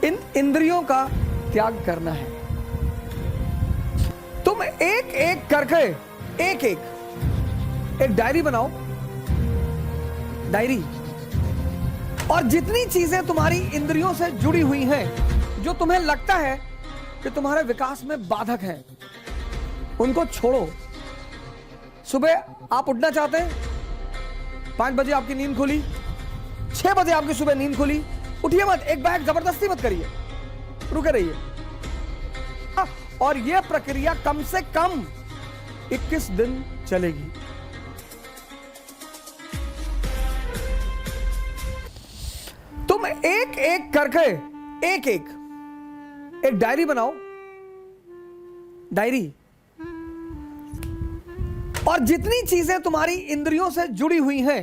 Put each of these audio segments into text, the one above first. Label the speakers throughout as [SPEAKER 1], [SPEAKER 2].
[SPEAKER 1] इन इंद्रियों का त्याग करना है। तुम एक एक करके एक डायरी बनाओ, डायरी, और जितनी चीजें तुम्हारी इंद्रियों से जुड़ी हुई हैं, जो तुम्हें लगता है कि तुम्हारे विकास में बाधक है, उनको छोड़ो। सुबह आप उठना चाहते हैं, 5 बजे आपकी नींद खुली, 6 बजे आपकी सुबह नींद खुली, उठिए मत, एक बैग जबरदस्ती मत करिए, रुके रहिए। और यह प्रक्रिया कम से कम 21 दिन चलेगी। तुम एक एक करके एक डायरी बनाओ, डायरी, और जितनी चीजें तुम्हारी इंद्रियों से जुड़ी हुई हैं,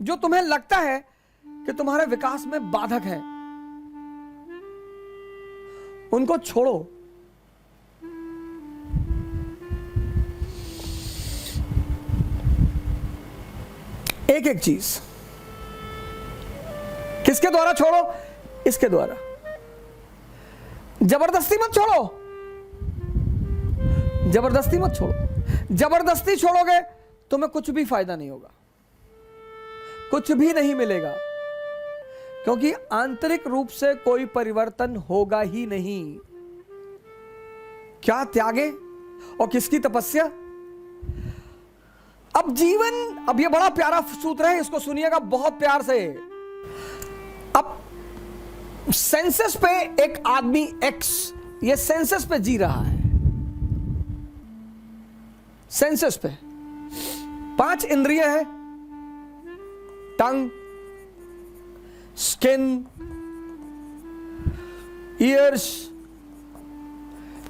[SPEAKER 1] जो तुम्हें लगता है कि तुम्हारे विकास में बाधक है, उनको छोड़ो। एक एक चीज। किसके द्वारा छोड़ो? इसके द्वारा। जबरदस्ती मत छोड़ो, जबरदस्ती मत छोड़ो। जबरदस्ती छोड़ोगे तुम्हें कुछ भी फायदा नहीं होगा, कुछ भी नहीं मिलेगा, क्योंकि आंतरिक रूप से कोई परिवर्तन होगा ही नहीं। क्या त्यागे और किसकी तपस्या? अब जीवन, अब ये बड़ा प्यारा सूत्र है, इसको सुनिएगा बहुत प्यार से। अब सेंसस पे एक आदमी एक्स, ये सेंसस पे जी रहा है, सेंसस पे 5 इंद्रियां हैं, tongue, skin, ears,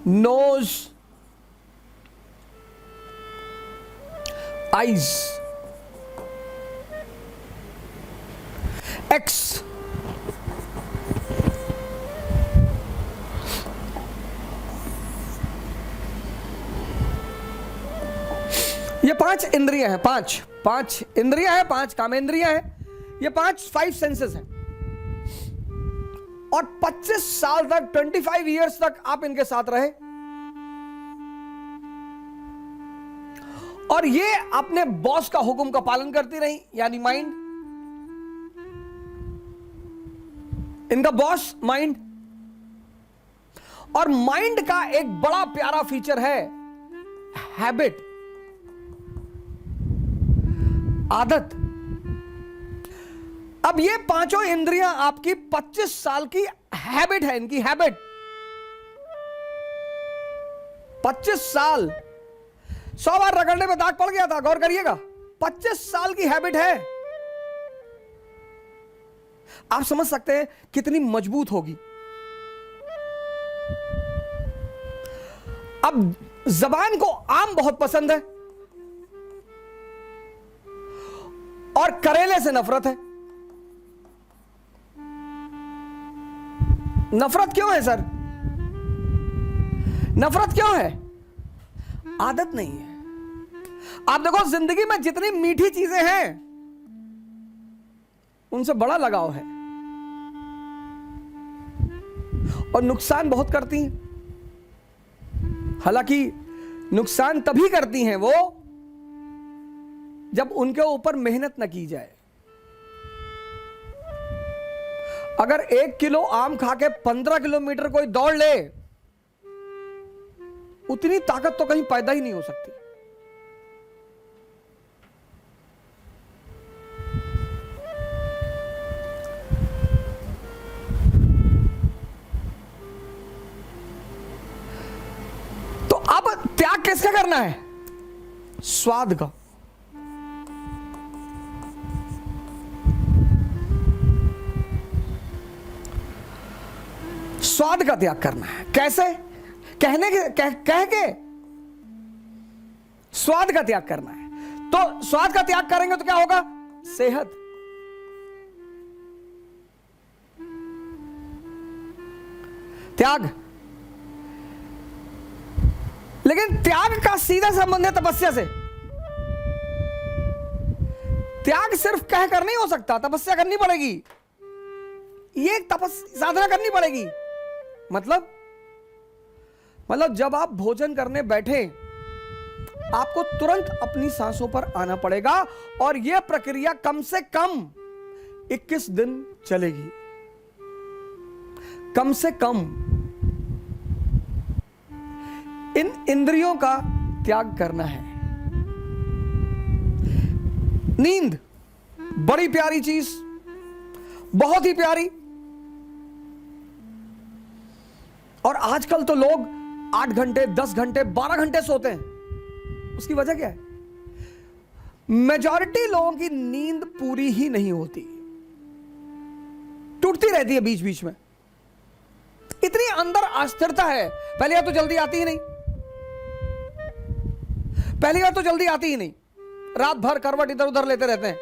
[SPEAKER 1] nose, eyes, एक्स। ये 5 इंद्रियां हैं, 5 इंद्रियां हैं, 5 कामेंद्रियां हैं, ये 5 सेंसेस हैं। और 25 साल तक, 25 इयर्स तक आप इनके साथ रहे, और ये अपने बॉस का हुक्म का पालन करती रही, यानी माइंड, इनका बॉस माइंड। और माइंड का एक बड़ा प्यारा फीचर है हैबिट, आदत। अब ये 5 इंद्रियां आपकी 25 साल की हैबिट है, इनकी हैबिट। 25 साल, 100 बार रगड़ने में दाग पड़ गया था, गौर करिएगा, 25 साल की हैबिट है। आप समझ सकते हैं कितनी मजबूत होगी। अब जबान को आम बहुत पसंद है और करेले से नफरत है। नफरत क्यों है सर? नफरत क्यों है? आदत नहीं है। आप देखो, जिंदगी में जितनी मीठी चीजें हैं, उनसे बड़ा लगाव है, और नुकसान बहुत करती हैं। हालांकि नुकसान तभी करती हैं वो, जब उनके ऊपर मेहनत न की जाए। अगर 1 किलो आम खा के 15 किलोमीटर कोई दौड़ ले, उतनी ताकत तो कहीं पैदा ही नहीं हो सकती। तो अब त्याग किसका करना है? स्वाद का। स्वाद का त्याग करना है। कैसे? कहने के कह के स्वाद का त्याग करना है। तो स्वाद का त्याग करेंगे तो क्या होगा? सेहत। त्याग। लेकिन त्याग का सीधा संबंध है तपस्या से। त्याग सिर्फ कहकर नहीं हो सकता, तपस्या करनी पड़ेगी। ये साधना करनी पड़ेगी। मतलब जब आप भोजन करने बैठे आपको तुरंत अपनी सांसों पर आना पड़ेगा और यह प्रक्रिया कम से कम 21 दिन चलेगी। कम से कम इन इंद्रियों का त्याग करना है। नींद बड़ी प्यारी चीज, बहुत ही प्यारी। और आजकल तो लोग 8 घंटे, 10 घंटे, 12 घंटे सोते हैं। उसकी वजह क्या है? मेजॉरिटी लोगों की नींद पूरी ही नहीं होती, टूटती रहती है बीच बीच में। इतनी अंदर अस्थिरता है। पहली बार तो जल्दी आती ही नहीं, पहली बार तो जल्दी आती ही नहीं। रात भर करवट इधर उधर लेते रहते हैं,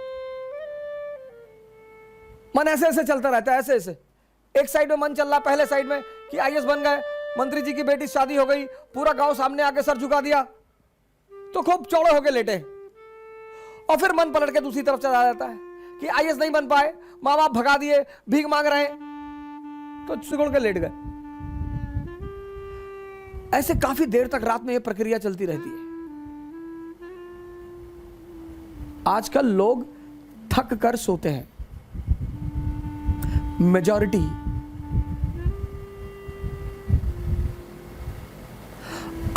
[SPEAKER 1] मन ऐसे ऐसे चलता रहता है, ऐसे ऐसे। एक साइड में मन चल रहा, पहले साइड में कि आईएएस बन गए, मंत्री जी की बेटी शादी हो गई, पूरा गांव सामने आके सर झुका दिया, तो खूब चौड़े होके लेटे। और फिर मन पलट के दूसरी तरफ चला जाता है कि आईएएस नहीं बन पाए, मां बाप भगा दिए, भीख मांग रहे हैं, तो सिकुड़ के लेट गए। ऐसे काफी देर तक रात में यह प्रक्रिया चलती रहती है। आजकल लोग थक कर सोते हैं, मेजॉरिटी।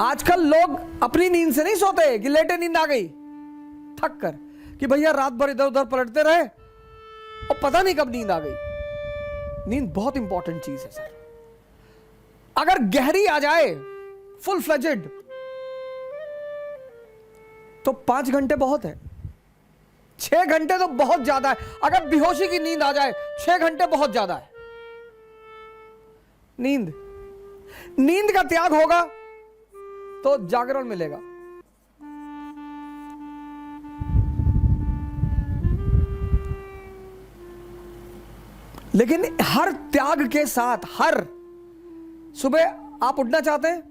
[SPEAKER 1] आजकल लोग अपनी नींद से नहीं सोते कि लेटे नींद आ गई, थक कर कि भैया रात भर इधर उधर पलटते रहे और पता नहीं कब नींद आ गई। नींद बहुत इंपॉर्टेंट चीज है सर। अगर गहरी आ जाए, फुल फ्लेजेड, तो 5 घंटे बहुत है, 6 घंटे तो बहुत ज्यादा है। अगर बेहोशी की नींद आ जाए, 6 घंटे बहुत ज्यादा है। नींद का त्याग होगा तो जागरण मिलेगा। लेकिन हर त्याग के साथ, हर सुबह आप उठना चाहते हैं,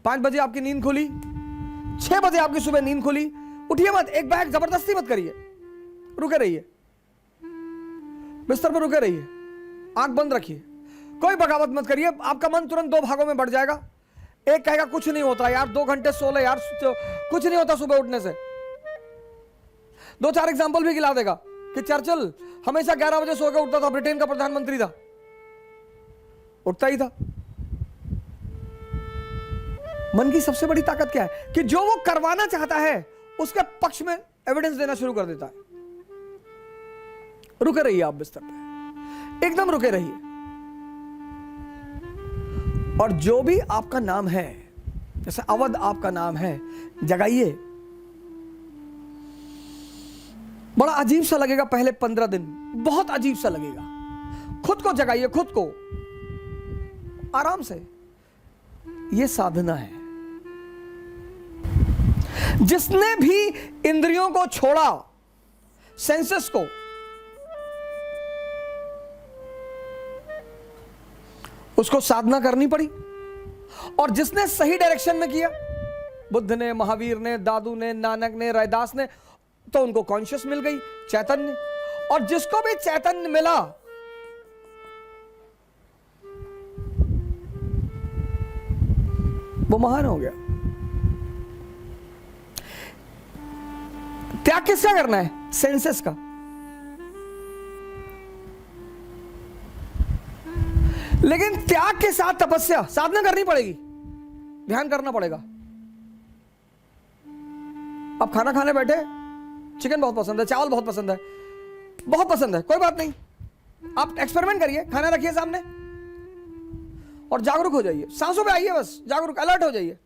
[SPEAKER 1] 5 बजे आपकी नींद खुली, 6 बजे आपकी सुबह नींद खुली, उठिए मत, एक बैग जबरदस्ती मत करिए, रुके रहिए, बिस्तर पर रुके रहिए, आंख बंद रखिए, कोई बगावत मत करिए। आपका मन तुरंत 2 भागों में बढ़ जाएगा। एक कहेगा कुछ नहीं होता यार, 2 घंटे सो ले यार, कुछ नहीं होता सुबह उठने से। 2-4 एग्जाम्पल भी गिला देगा कि चर्चिल हमेशा 11 बजे सो के उठता था, ब्रिटेन का प्रधानमंत्री था, उठता ही था। मन की सबसे बड़ी ताकत क्या है कि जो वो करवाना चाहता है उसके पक्ष में एविडेंस देना शुरू कर देता है। रुके रहिए आप बिस्तर पे, एकदम रुके रहिए। और जो भी आपका नाम है, जैसे अवध आपका नाम है, जगाइए। बड़ा अजीब सा लगेगा पहले 15 दिन, बहुत अजीब सा लगेगा। खुद को जगाइए, खुद को आराम से। यह साधना है। जिसने भी इंद्रियों को छोड़ा, सेंसेस को, उसको साधना करनी पड़ी। और जिसने सही डायरेक्शन में किया, बुद्ध ने, महावीर ने, दादू ने, नानक ने, रैदास ने, तो उनको कॉन्शियस मिल गई, चैतन्य। और जिसको भी चैतन्य मिला, वो महान हो गया। त्याग किसका करना है? सेंसेस का। लेकिन त्याग के साथ तपस्या, साधना करनी पड़ेगी, ध्यान करना पड़ेगा। आप खाना खाने बैठे, चिकन बहुत पसंद है, चावल बहुत पसंद है, बहुत पसंद है, कोई बात नहीं, आप एक्सपेरिमेंट करिए, खाना रखिए सामने और जागरूक हो जाइए। सांसों पे आइए, बस जागरूक, अलर्ट हो जाइए।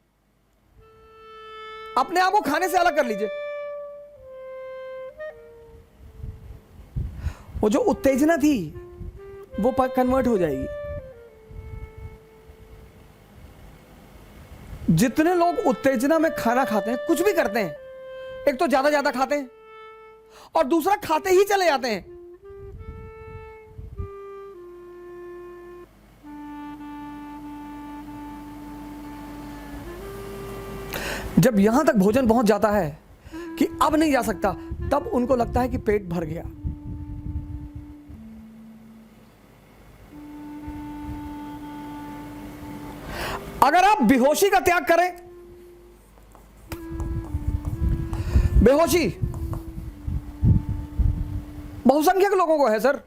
[SPEAKER 1] अपने आप को खाने से अलग कर लीजिए। वो जो उत्तेजना थी वो कन्वर्ट हो जाएगी। जितने लोग उत्तेजना में खाना खाते हैं, कुछ भी करते हैं, एक तो ज्यादा खाते हैं और दूसरा खाते ही चले जाते हैं। जब यहां तक भोजन पहुंच जाता है कि अब नहीं जा सकता, तब उनको लगता है कि पेट भर गया। अगर आप बेहोशी का त्याग करें, बेहोशी बहुसंख्यक लोगों को है सर,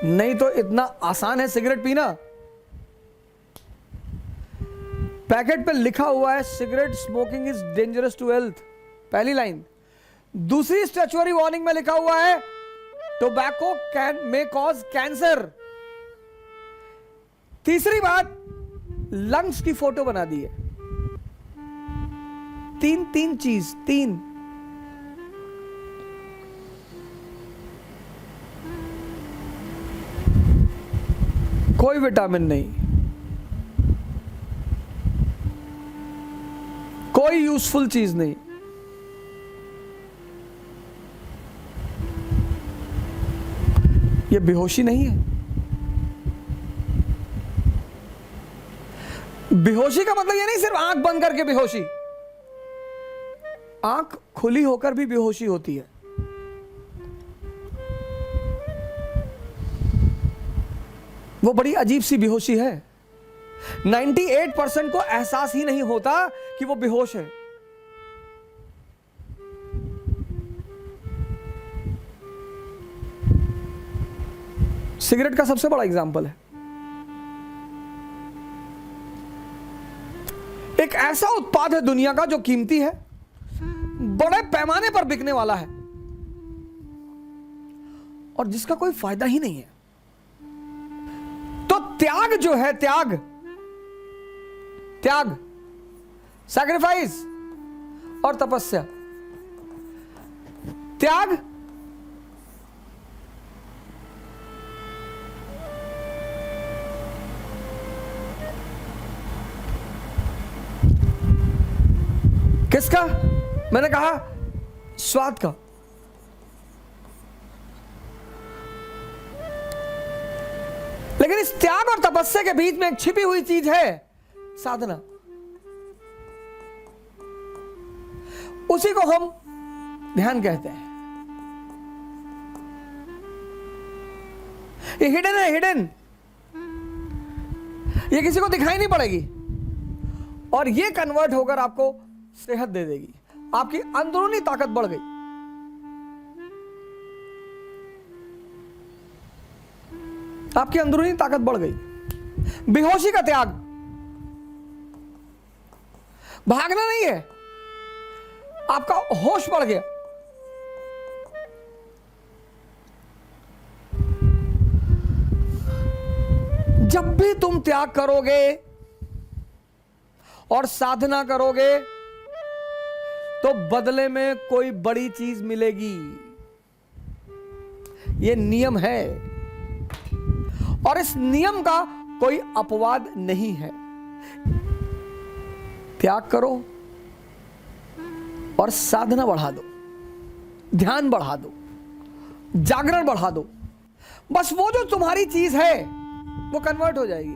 [SPEAKER 1] नहीं तो इतना आसान है सिगरेट पीना। पैकेट पे लिखा हुआ है cigarette smoking is dangerous to health, पहली लाइन। दूसरी स्टैच्यूटरी वार्निंग में लिखा हुआ है tobacco can may cause cancer. तीसरी बात, लंग्स की फोटो बना दी है। तीन चीज, तीन। कोई विटामिन नहीं, कोई यूजफुल चीज नहीं। ये बेहोशी नहीं है। बेहोशी का मतलब ये नहीं सिर्फ आंख बंद करके बेहोशी, आंख खुली होकर भी बेहोशी होती है। वो बड़ी अजीब सी बेहोशी है। 98% को एहसास ही नहीं होता कि वो बेहोश है। सिगरेट का सबसे बड़ा एग्जाम्पल है। एक ऐसा उत्पाद है दुनिया का जो कीमती है, बड़े पैमाने पर बिकने वाला है और जिसका कोई फायदा ही नहीं है। तो त्याग जो है, त्याग, त्याग, सैक्रिफाइस और तपस्या। त्याग किसका? मैंने कहा स्वाद का। लेकिन इस त्याग और तपस्या के बीच में एक छिपी हुई चीज है, साधना। उसी को हम ध्यान कहते हैं। ये हिडन है, हिडन। ये किसी को दिखाई नहीं पड़ेगी और ये कन्वर्ट होकर आपको सेहत दे देगी। आपकी अंदरूनी ताकत बढ़ गई। आपकी अंदरूनी ताकत बढ़ गई। बेहोशी का त्याग, भागना नहीं है, आपका होश बढ़ गया। जब भी तुम त्याग करोगे और साधना करोगे तो बदले में कोई बड़ी चीज मिलेगी। यह नियम है और इस नियम का कोई अपवाद नहीं है। त्याग करो और साधना बढ़ा दो, ध्यान बढ़ा दो, जागरण बढ़ा दो। बस वो जो तुम्हारी चीज है वो कन्वर्ट हो जाएगी।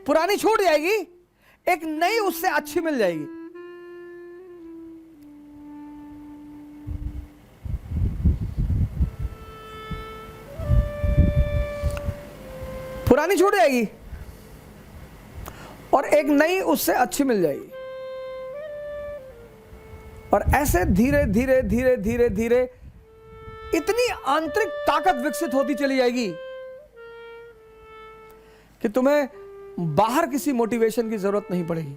[SPEAKER 1] पुरानी छूट जाएगी, एक नई उससे अच्छी मिल जाएगी। पुरानी छूट जाएगी और एक नई उससे अच्छी मिल जाएगी। और ऐसे धीरे धीरे धीरे धीरे धीरे इतनी आंतरिक ताकत विकसित होती चली जाएगी कि तुम्हें बाहर किसी मोटिवेशन की जरूरत नहीं पड़ेगी।